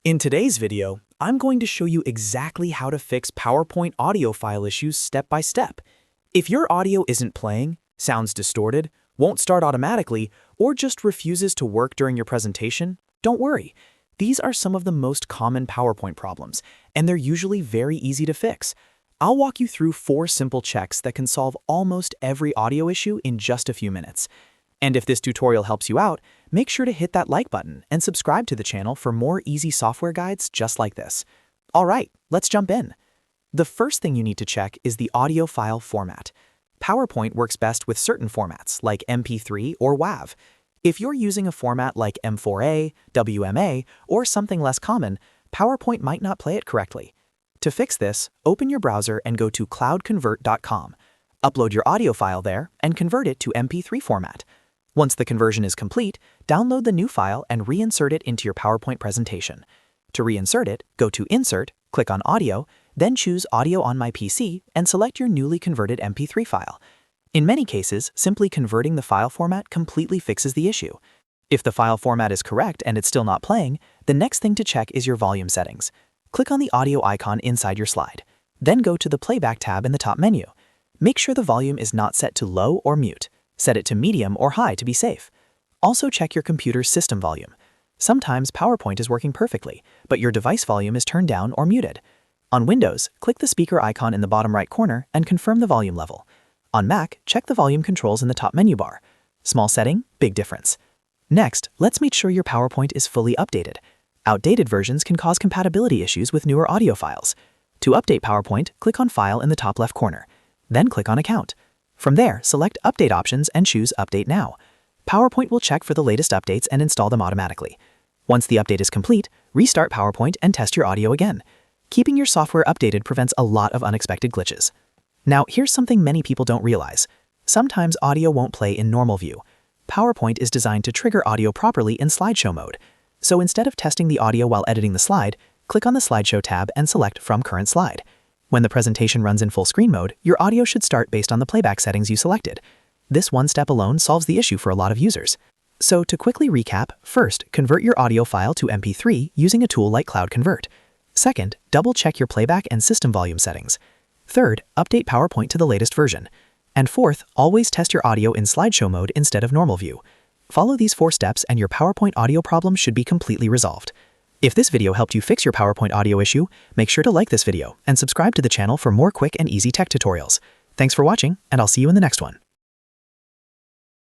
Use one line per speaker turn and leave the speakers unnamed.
In today's video, I'm going to show you exactly how to fix PowerPoint audio file issues step by step. If your audio isn't playing, sounds distorted, won't start automatically, or just refuses to work during your presentation, don't worry. These are some of the most common PowerPoint problems, and they're usually very easy to fix. I'll walk you through 4 simple checks that can solve almost every audio issue in just a few minutes. And if this tutorial helps you out, make sure to hit that like button and subscribe to the channel for more easy software guides just like this. All right, let's jump in. The first thing you need to check is the audio file format. PowerPoint works best with certain formats like MP3 or WAV. If you're using a format like M4A, WMA, or something less common, PowerPoint might not play it correctly. To fix this, open your browser and go to cloudconvert.com. Upload your audio file there and convert it to MP3 format. Once the conversion is complete, download the new file and reinsert it into your PowerPoint presentation. To reinsert it, go to Insert, click on Audio, then choose Audio on my PC and select your newly converted MP3 file. In many cases, simply converting the file format completely fixes the issue. If the file format is correct and it's still not playing, the next thing to check is your volume settings. Click on the audio icon inside your slide. Then go to the Playback tab in the top menu. Make sure the volume is not set to low or mute. Set it to medium or high to be safe. Also check your computer's system volume. Sometimes PowerPoint is working perfectly, but your device volume is turned down or muted. On Windows, click the speaker icon in the bottom right corner and confirm the volume level. On Mac, check the volume controls in the top menu bar. Small setting, big difference. Next, let's make sure your PowerPoint is fully updated. Outdated versions can cause compatibility issues with newer audio files. To update PowerPoint, click on File in the top left corner. Then click on Account. From there, select Update Options and choose Update Now. PowerPoint will check for the latest updates and install them automatically. Once the update is complete, restart PowerPoint and test your audio again. Keeping your software updated prevents a lot of unexpected glitches. Now, here's something many people don't realize. Sometimes audio won't play in normal view. PowerPoint is designed to trigger audio properly in slideshow mode. So instead of testing the audio while editing the slide, click on the Slideshow tab and select From Current Slide. When the presentation runs in full screen mode, your audio should start based on the playback settings you selected. This one step alone solves the issue for a lot of users. So to quickly recap, first, convert your audio file to MP3 using a tool like cloudconvert. Second, double-check your playback and system volume settings. Third, update PowerPoint to the latest version. And fourth, always test your audio in slideshow mode instead of normal view. Follow these 4 steps and your PowerPoint audio problem should be completely resolved. If this video helped you fix your PowerPoint audio issue, make sure to like this video and subscribe to the channel for more quick and easy tech tutorials. Thanks for watching, and I'll see you in the next one.